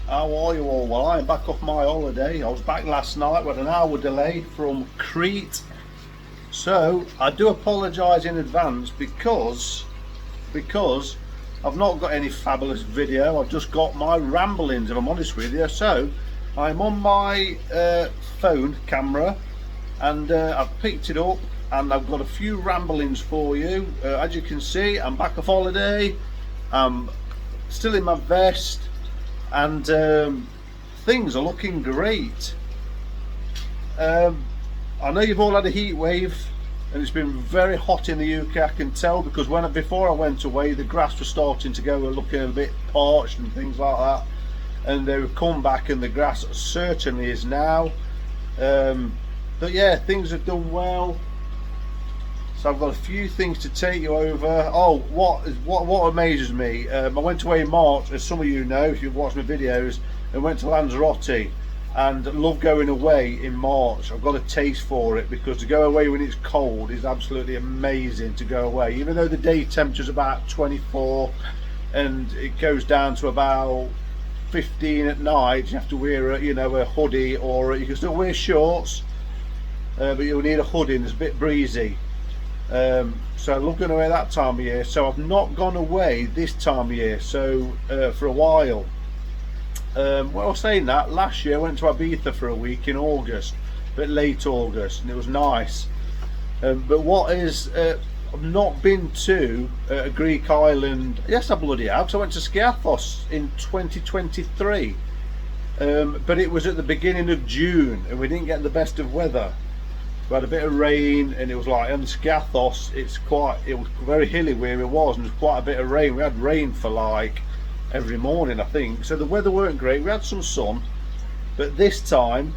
How are you all? Well, I'm back off my holiday. I was back last night with an hour delay from Crete. So I do apologise in advance because I've not got any fabulous video. I've just got my ramblings, if I'm honest with you. So I'm on my phone camera, and I've picked it up and I've got a few ramblings for you. As you can see, I'm back off holiday. I'm still in my vest, and things are looking great. I know you've all had a heat wave, and it's been very hot in the UK. I can tell, because before I went away, the grass was starting to go looking a bit parched and things like that, and they've come back, and the grass certainly is now. But yeah, things have done well. So I've got a few things to take you over. Oh, what amazes me, I went away in March, as some of you know if you've watched my videos, and went to Lanzarote, and love going away in March. I've got a taste for it, because to go away when it's cold is absolutely amazing. To go away, even though the day temperature is about 24 and it goes down to about 15 at night, you have to wear a hoodie, or you can still wear shorts, but you'll need a hoodie, and it's a bit breezy. So I love going away that time of year. So I've not gone away this time of year, so for a while. Well, I was saying that last year I went to Ibiza for a week in August, a bit late August, and it was nice. But what is I've not been to a Greek island. Yes, I bloody have. So I went to Skiathos in 2023, but it was at the beginning of June, and we didn't get the best of weather. We had a bit of rain, and it was like on Skiathos, it was very hilly where it was, and there was quite a bit of rain. We had rain for like every morning, I think. So the weather weren't great. We had some sun, but this time,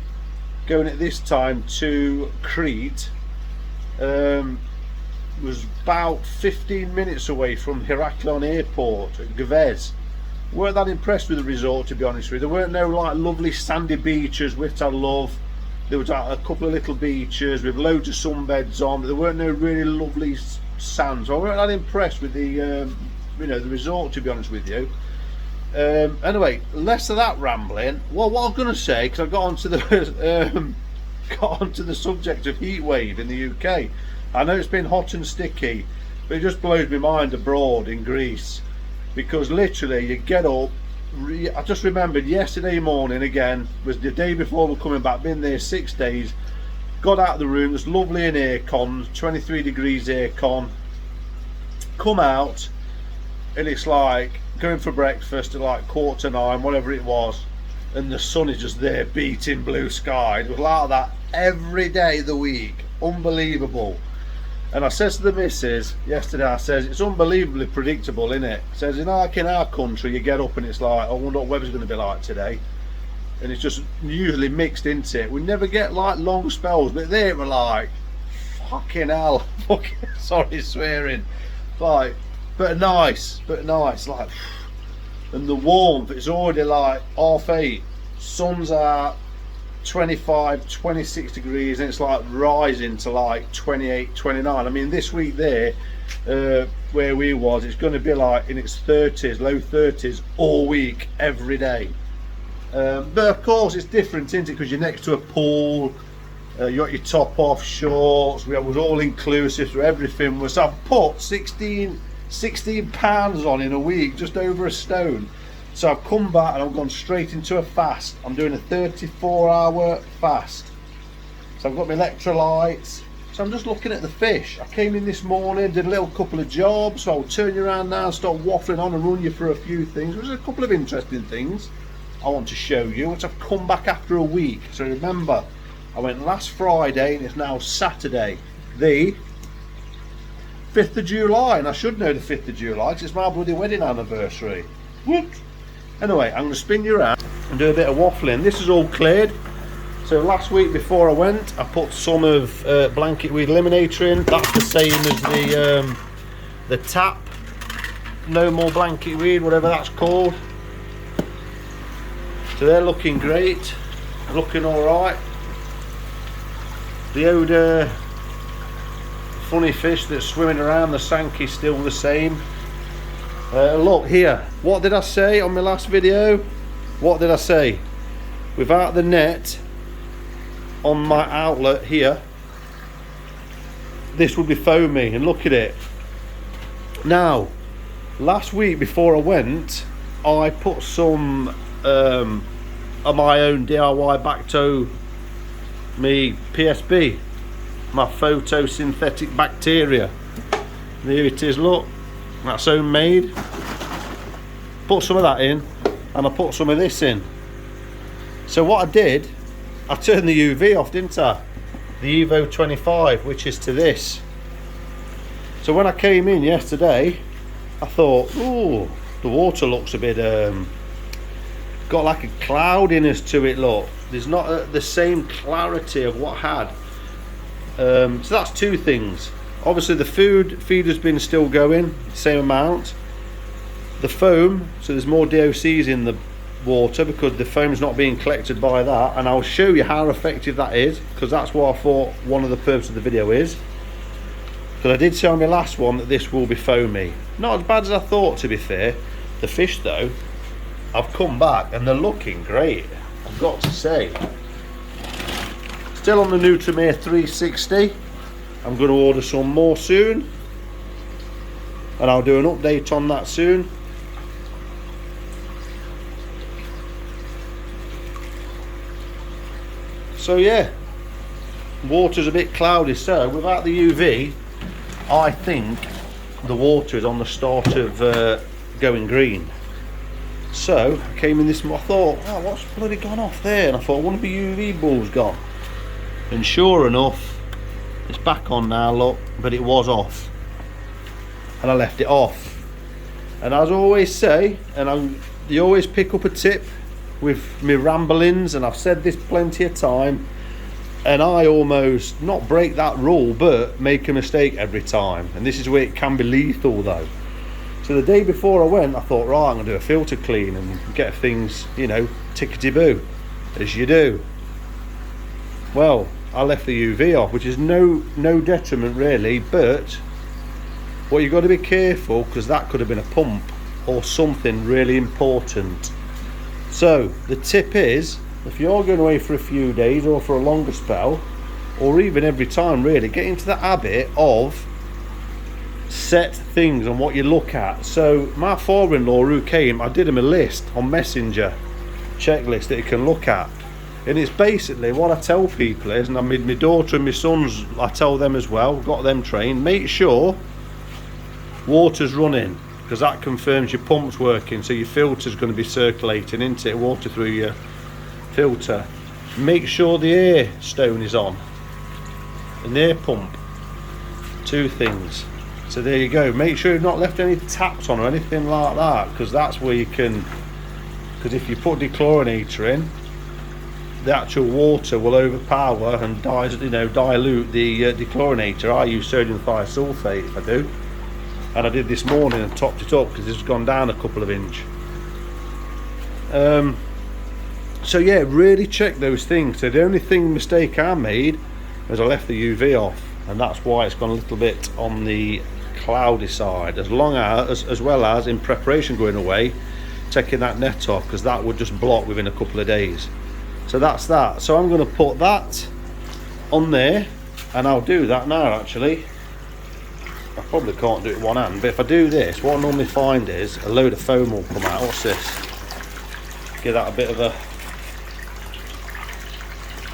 going at this time to Crete, was about 15 minutes away from Heraklion Airport at Gvez. Weren't that impressed with the resort, to be honest with you. There weren't no like lovely sandy beaches, which I love. There was a couple of little beaches with loads of sunbeds on, but there weren't no really lovely sands. So I weren't that impressed with the the resort, to be honest with you. Anyway, less of that rambling. Well, what I'm going to say, because I got onto the subject of heat wave in the UK. I know it's been hot and sticky, but it just blows my mind abroad in Greece, because literally you get up. I just remembered yesterday morning, again, was the day before we're coming back, been there 6 days, got out of the room, it's lovely in aircon, 23 degrees aircon, come out, and it's like going for breakfast at like 9:15, whatever it was, and the sun is just there beating blue sky. It was like that every day of the week. Unbelievable. And I says to the missus yesterday, I says, it's unbelievably predictable, isn't it? Says, like in our country, you get up and it's like, I wonder what weather's going to be like today. And it's just usually mixed into it. We never get like long spells, but there we're like, fucking hell, sorry swearing, like, but nice, like, and the warmth, it's already like 8:30, sun's out, 25, 26 degrees, and it's like rising to like 28, 29. I mean, this week there, where we was, it's going to be like in its 30s, low 30s all week, every day. But of course it's different, isn't it, because you're next to a pool, you got your top off, shorts, we was all inclusive, so everything was. I've put 16 pounds on in a week, just over a stone. So I've come back and I've gone straight into a fast. I'm doing a 34-hour fast. So I've got my electrolytes. So I'm just looking at the fish. I came in this morning, did a little couple of jobs. So I'll turn you around now and start waffling on and run you through a few things. There's a couple of interesting things I want to show you, which I've come back after a week. So remember, I went last Friday and it's now Saturday, the 5th of July. And I should know the 5th of July because it's my bloody wedding anniversary. What? Anyway, I'm going to spin you around and do a bit of waffling. This is all cleared. So last week before I went, I put some of blanket weed eliminator in. That's the same as the tap. No more blanket weed, whatever that's called. So they're looking great, looking all right. The odour, funny fish that's swimming around, the Sankey's still the same. Look here, what did I say on my last video? what did I say? Without the net on my outlet here, this would be foamy, and look at it. Now, last week before I went, I put some of my own DIY back toe, me PSB, my photosynthetic bacteria. There it is, look, that's homemade. Put some of that in, and I put some of this in. So what I did, I turned the UV off, didn't I? The Evo 25, which is to this. So when I came in yesterday, I thought, ooh, the water looks a bit got like a cloudiness to it. Look, there's not the same clarity of what I had. So that's two things. Obviously the feed has been still going, same amount. The foam, so there's more DOCs in the water because the foam's not being collected by that, and I'll show you how effective that is, because that's what I thought one of the purposes of the video is. Because I did say on my last one that this will be foamy. Not as bad as I thought, to be fair. The fish though, I've come back and they're looking great, I've got to say. Still on the Nutrimere 360. I'm going to order some more soon, and I'll do an update on that soon. So yeah, water's a bit cloudy, so without the UV, I think the water is on the start of going green. So I came in this morning, I thought, oh, what's bloody gone off there? And I thought, one of the UV bulbs gone. And sure enough, it's back on now, look, but it was off. And I left it off. And as I always say, you always pick up a tip with me ramblings, and I've said this plenty of time, and I almost not break that rule but make a mistake every time, and this is where it can be lethal though. So the day before I went, I thought, right, I'm gonna do a filter clean and get things, you know, tickety boo, as you do. Well, I left the UV off, which is no detriment really, but what you've got to be careful, because that could have been a pump or something really important. So the tip is, if you're going away for a few days or for a longer spell, or even every time really, get into the habit of set things on what you look at. So my father-in-law who came, I did him a list on Messenger, checklist that you can look at, and it's basically what I tell people is, and I mean my daughter and my sons, I tell them as well, got them trained, make sure water's running, because that confirms your pump's working, so your filter's going to be circulating into it, water through your filter. Make sure the air stone is on, an air pump, two things. So there you go, make sure you've not left any taps on or anything like that, because that's where you can, because if you put dechlorinator in, the actual water will overpower and dilute the dechlorinator. I use sodium thiosulfate if I do, and I did this morning and topped it up because it's gone down a couple of inch. So yeah, really check those things. So the only mistake I made was I left the UV off, and that's why it's gone a little bit on the cloudy side, as well as in preparation going away, taking that net off, because that would just block within a couple of days. So that's that. So I'm going to put that on there, and I'll do that now actually. I probably can't do it one hand, but if I do this, what I normally find is a load of foam will come out. What's this? Give that a bit of a...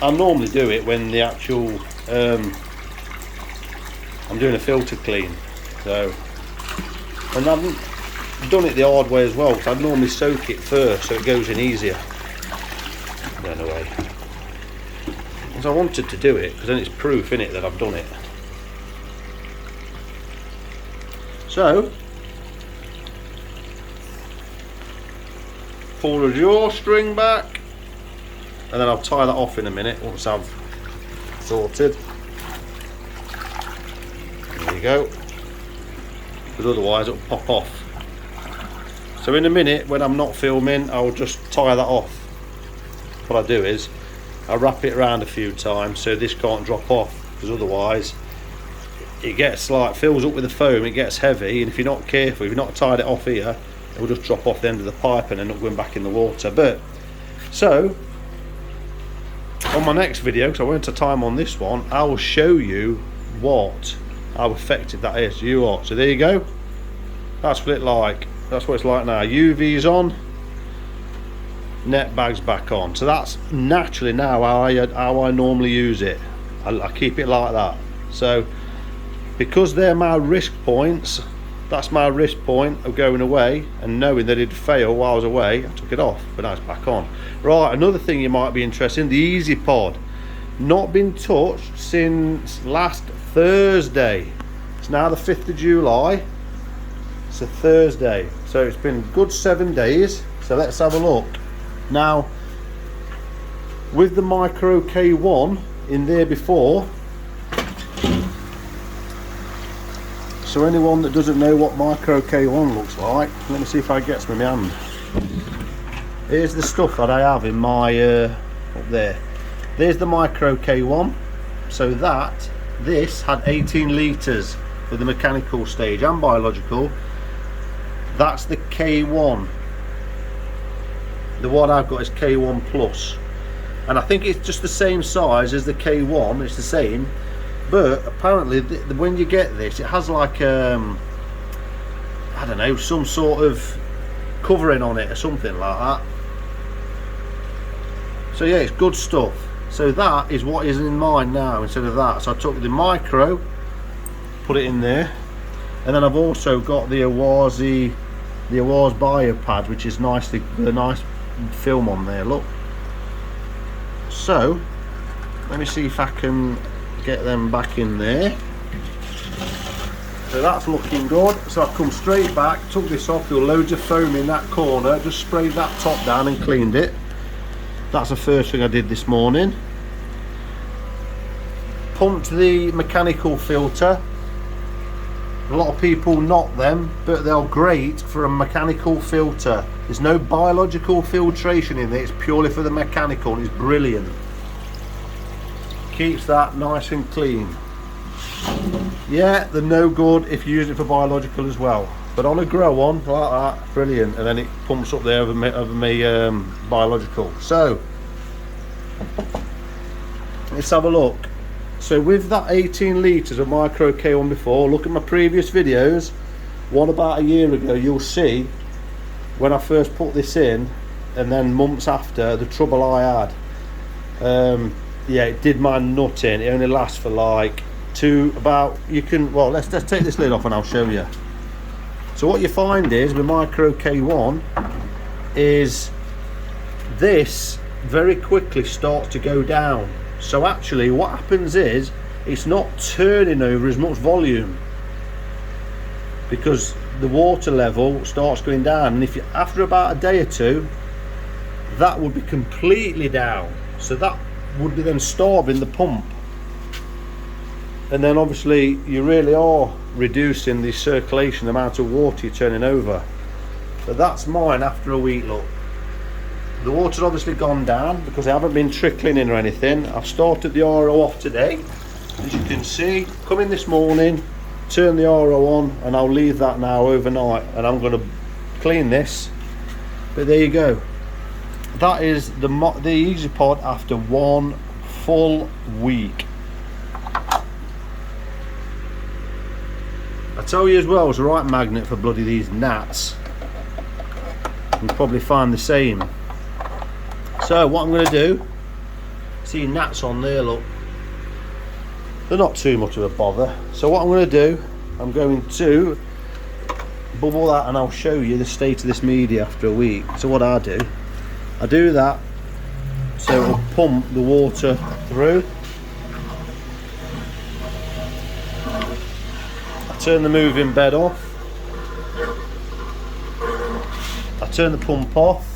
I normally do it when the actual I'm doing a filter clean, so, and I've done it the hard way as well, because I'd normally soak it first so it goes in easier. Anyway, because I wanted to do it, because then it's proof in it that I've done it. So pull the drawstring back, and then I'll tie that off in a minute once I've sorted. There you go, because otherwise it'll pop off. So in a minute when I'm not filming, I'll just tie that off. What I do is I wrap it around a few times so this can't drop off, because otherwise it gets like, fills up with the foam, it gets heavy, and if you're not careful, if you've not tied it off here, it will just drop off the end of the pipe and end up going back in the water. But So on my next video, because I went to time on this one, I will show you how effective that is. You what? So there you go. That's what it's like now. UV's on, net bag's back on. So that's naturally now how I normally use it. I keep it like that. So because they're my risk points, that's my risk point of going away and knowing that it'd fail while I was away, I took it off, but now it's back on. Right, another thing you might be interested in, the EasyPod. Not been touched since last Thursday. It's now the 5th of July. It's a Thursday. So it's been a good 7 days. So let's have a look. Now, with the Micro K1 in there before, so anyone that doesn't know what Micro K1 looks like, let me see if I get my hand. Here's the stuff that I have in my up there. There's the Micro K1. So this had 18 litres for the mechanical stage and biological. That's the K1. The one I've got is K1 Plus, and I think it's just the same size as the K1. It's the same, but apparently when you get this, it has like I don't know, some sort of covering on it or something like that. So yeah, it's good stuff. So that is what is in mine now instead of that. So I took the Micro, put it in there, and then I've also got the Awaz BioPad, which is nicely, the nice film on there, look. So let me see if I can get them back in there. So that's looking good. So I've come straight back, took this off, there were loads of foam in that corner, just sprayed that top down and cleaned it. That's the first thing I did this morning. Pumped the mechanical filter. A lot of people knock them, but they're great for a mechanical filter. There's no biological filtration in there, it's purely for the mechanical, and it's brilliant. Keeps that nice and clean. Yeah, they're no good if you use it for biological as well, but on a grow on like that, brilliant. And then it pumps up there over my biological. So let's have a look. So with that 18 litres of Micro K1 before, look at my previous videos, one about a year ago, you'll see when I first put this in, and then months after, the trouble I had. Yeah, it did my nut in. It only lasts for like well, let's take this lid off and I'll show you. So what you find is with Micro K1 is this very quickly starts to go down. So actually what happens is it's not turning over as much volume because the water level starts going down, and if you, after about a day or two, that would be completely down. So that would be then starving the pump, and then obviously you really are reducing the circulation, the amount of water you're turning over. But that's mine after a week. Look, the water's obviously gone down because I haven't been trickling in or anything. I've started the RO off today, as you can see. Come in this morning, turn the RO on, and I'll leave that now overnight, and I'm going to clean this. But there you go. That is the EasyPod after 1 full week. I tell you as well, it's a right magnet for bloody these gnats. You'll probably find the same. So what I'm going to do, see gnats on there, look. They're not too much of a bother. So what I'm going to do, I'm going to bubble that, and I'll show you the state of this media after a week. So what I do that so it'll pump the water through. I turn the moving bed off. I turn the pump off.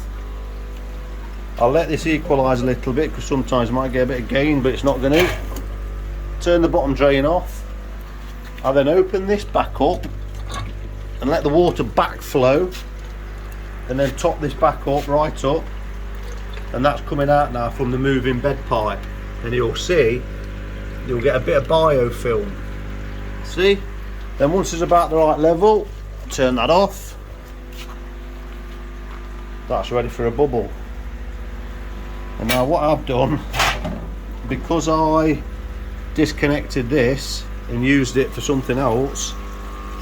I'll let this equalise a little bit because sometimes I might get a bit of gain, but it's not going to. Turn the bottom drain off. I then open this back up and let the water backflow, and then top this back up, right up, and that's coming out now from the moving bed pipe. And you'll see, you'll get a bit of biofilm. See? Then once it's about the right level, turn that off. That's ready for a bubble. And now what I've done, because I disconnected this and used it for something else,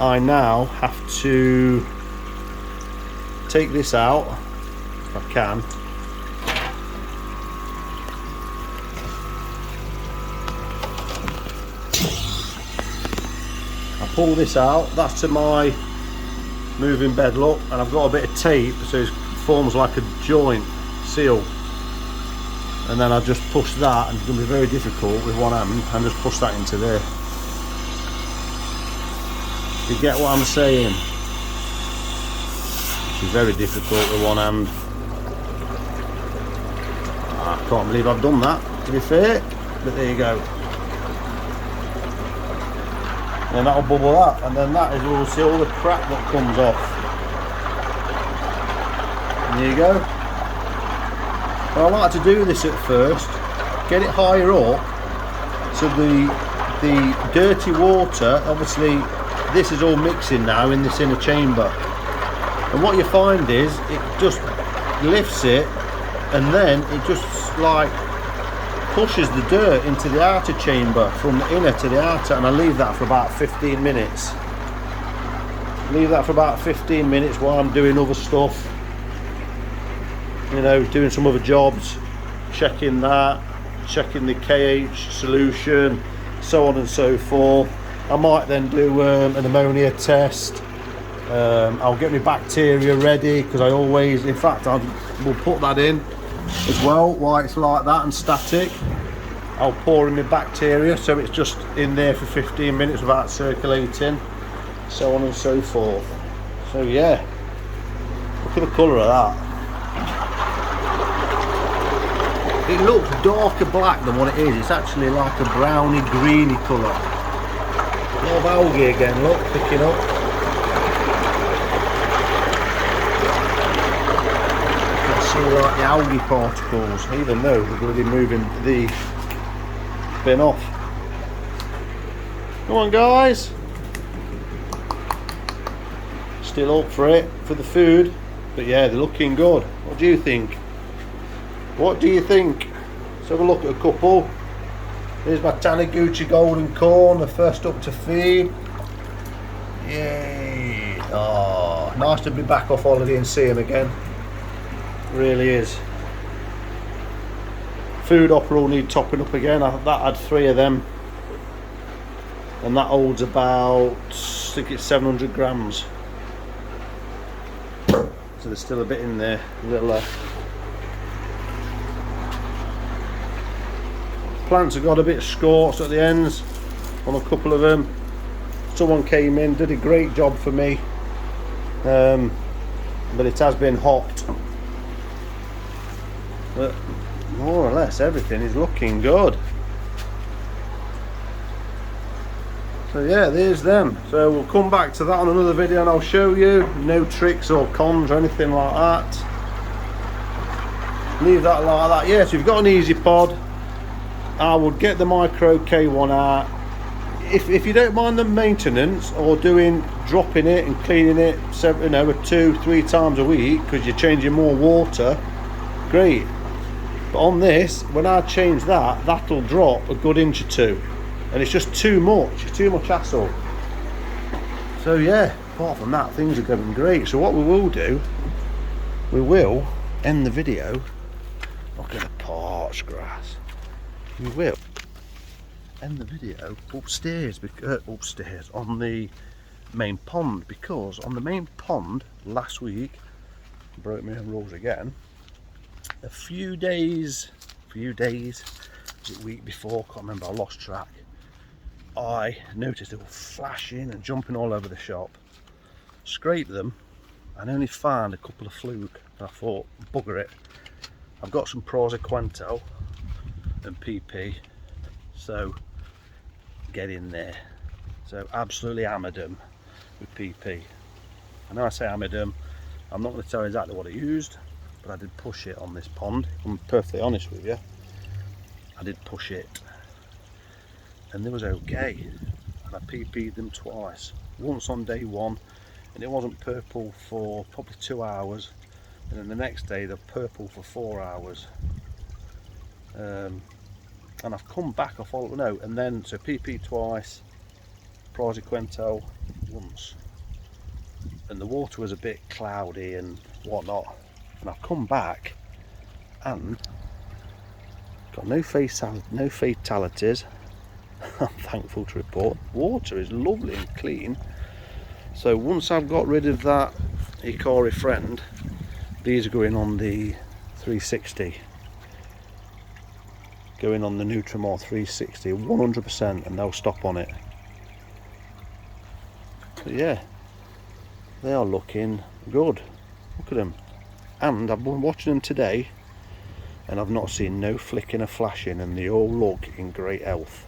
I now have to take this out if I can. I pull this out, that's to my moving bed look, and I've got a bit of tape so it forms like a joint seal, and then I just push that, and it's going to be very difficult with one hand, and just push that into there. You get what I'm saying? It's very difficult with one hand. I can't believe I've done that, to be fair, but there you go. And that'll bubble that, and then that is, we'll see all the crap that comes off. And there you go. But I like to do this at first, get it higher up, so the dirty water, obviously this is all mixing now in this inner chamber, and what you find is it just lifts it, and then it just like pushes the dirt into the outer chamber from the inner to the outer, and I leave that for about 15 minutes. Leave that for about 15 minutes while I'm doing other stuff, you know, doing some other jobs, checking that, checking the KH solution, so on and so forth. I might then do an ammonia test. I'll get my bacteria ready, because I always, in fact, I will put that in as well while it's like that and static. I'll pour in my bacteria so it's just in there for 15 minutes without circulating, so on and so forth. So yeah, look at the colour of that. It looks darker black than what it is. It's actually like a browny greeny colour. A lot of algae again, look, picking up. Like the algae particles, even though we're going to be moving the bin off. Come on guys, still up for it, for the food, but yeah, they're looking good. What do you think? What do you think? Let's have a look at a couple. Here's my Taniguchi Golden Corn, the first up to feed. Yay! Oh, nice to be back off holiday and see him again. Really is. Food opera will need topping up again. That had 3 of them, and that holds about, I think it's 700 grams. So there's still a bit in there, a little left. Plants have got a bit of scorch at the ends on a couple of them. Someone came in, did a great job for me, but it has been hot. But more or less everything is looking good. So yeah, there's them. So we'll come back to that on another video, and I'll show you. No tricks or cons or anything like that. Leave that like that. Yeah, so if you've got an Easy Pod, I would get the Micro K1 out. If you don't mind the maintenance or dropping it and cleaning it 2 or 3 times a week because you're changing more water, great. But on this, when I change that, that'll drop a good inch or 2, and it's just too much. It's too much hassle. So yeah, apart from that, things are going great. So what we will do, we will end the video. Look at the parched grass. We will end the video upstairs on the main pond, because on the main pond last week, broke my own rules again. A few days, was it week before, can't remember, I lost track. I noticed they were flashing and jumping all over the shop. Scraped them and only found a couple of fluke. I thought, bugger it, I've got some Praziquantel and PP, so get in there. So absolutely hammered them with PP. And when I say hammered them, I'm not going to tell you exactly what I used, but I did push it on this pond. I'm perfectly honest with you, I did push it, and they was okay. And I PP'd them twice, once on day 1, and it wasn't purple for probably 2 hours, and then the next day they're purple for 4 hours. and I've come back off all no, and then so PP twice, Praziquantel once, and the water was a bit cloudy and whatnot, and I've come back and got no fatalities. I'm thankful to report. Water is lovely and clean. So once I've got rid of that Hikari friend, these are going on the 360, going on the Nutrimor 360 100%, and they'll stop on it. But yeah, they are looking good. Look at them. And I've been watching them today and I've not seen no flicking or flashing, and they all look in great health.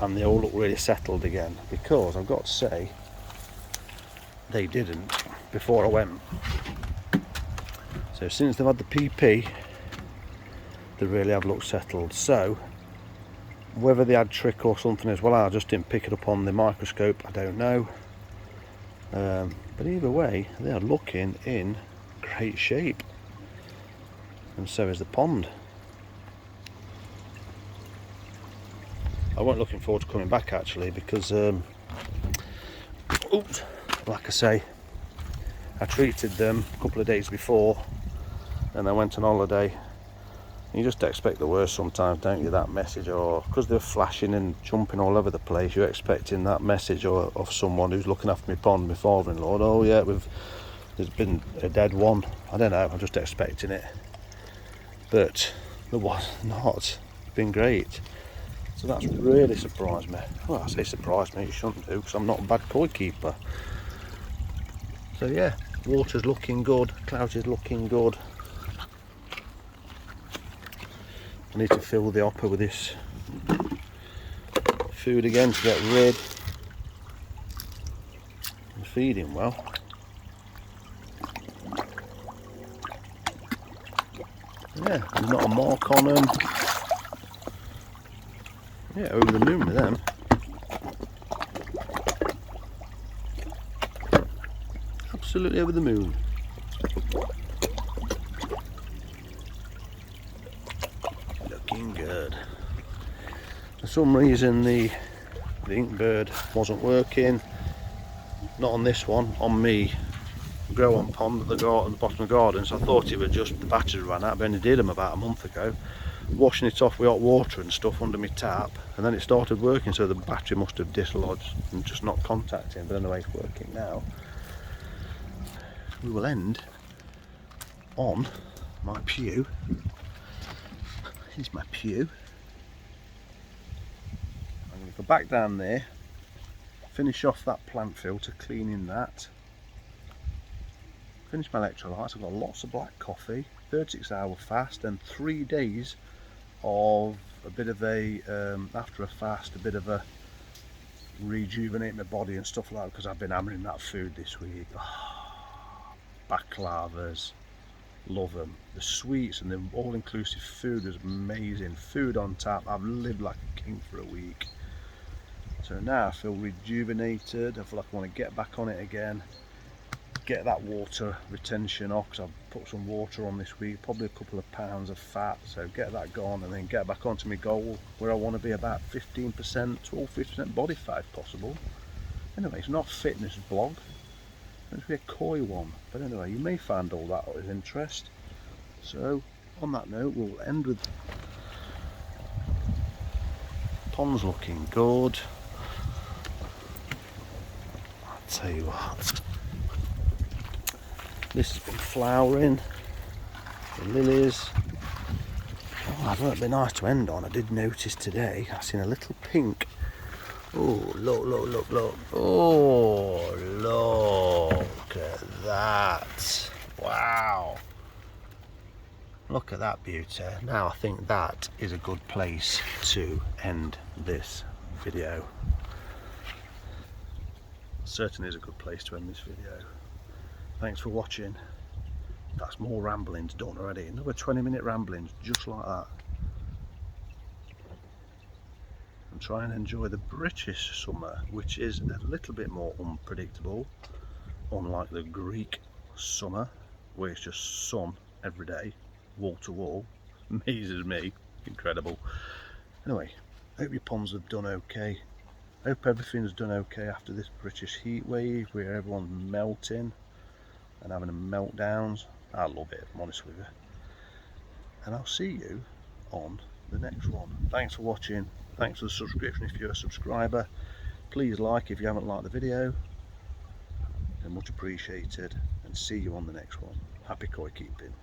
And they all look really settled again, because I've got to say, they didn't before I went. So since they've had the PP, they really have looked settled. So whether they had trick or something as well, I just didn't pick it up on the microscope, I don't know. But either way, they are looking in great shape, and so is the pond. I wasn't looking forward to coming back actually, because oops, like I say, I treated them a couple of days before and I went on holiday. You just expect the worst sometimes, don't you? That message, or because they're flashing and jumping all over the place, you're expecting that message of someone who's looking after my pond, my father-in-law. Oh yeah, there's been a dead one. I don't know, I'm just expecting it, but there was not. It's been great. So that's really surprised me. Well, I say surprised me, it shouldn't do, because I'm not a bad koi keeper. So yeah, water's looking good, clouds is looking good. I need to fill the hopper with this food again to get rid and feed him well. Yeah, there's not a mark on them. Yeah, over the moon with them. Absolutely over the moon. Looking good. For some reason the Inkbird wasn't working. Not on this one, on me grow on pond at the bottom of the garden, so I thought it was just the battery ran out, but I only did them about a month ago. Washing it off with hot water and stuff under my tap, and then it started working, so the battery must have dislodged and just not contacting, but anyway, it's working now. We will end on my pew. Here's my pew. I'm going to go back down there, finish off that plant filter, cleaning that, finish my electrolytes. I've got lots of black coffee, 36-hour fast, and 3 days of a bit of a after a fast, a bit of a rejuvenate my body and stuff like that, because I've been hammering that food this week. Baklavas, love them. The sweets and the all-inclusive food is amazing. Food on tap. I've lived like a king for a week. So now I feel rejuvenated. I feel like I want to get back on it again, get that water retention off, because I've put some water on this week, probably a couple of pounds of fat, so get that gone and then get back onto my goal where I want to be about 15%, 12-15% body fat if possible. Anyway, it's not a fitness blog, it's be a koi one, but anyway, you may find all that of interest. So on that note, we'll end with pond's looking good. I'll tell you what, this has been flowering, the lilies. Oh, I thought it'd be nice to end on. I did notice today, I've seen a little pink. Oh, look, look, look, look. Oh, look at that. Wow. Look at that beauty. Now I think that is a good place to end this video. Certainly is a good place to end this video. Thanks for watching. That's more ramblings done already. Another 20-minute ramblings just like that. And try and enjoy the British summer, which is a little bit more unpredictable, unlike the Greek summer where it's just sun every day. wall to wall. Amazes me, incredible. Anyway, hope your ponds have done okay. Hope everything's done okay after this British heat wave where everyone's melting and having meltdowns. I love it, if I'm honest with you. And I'll see you on the next one. Thanks for watching. Thanks for the subscription if you're a subscriber. Please like if you haven't liked the video. They're much appreciated. And see you on the next one. Happy koi keeping.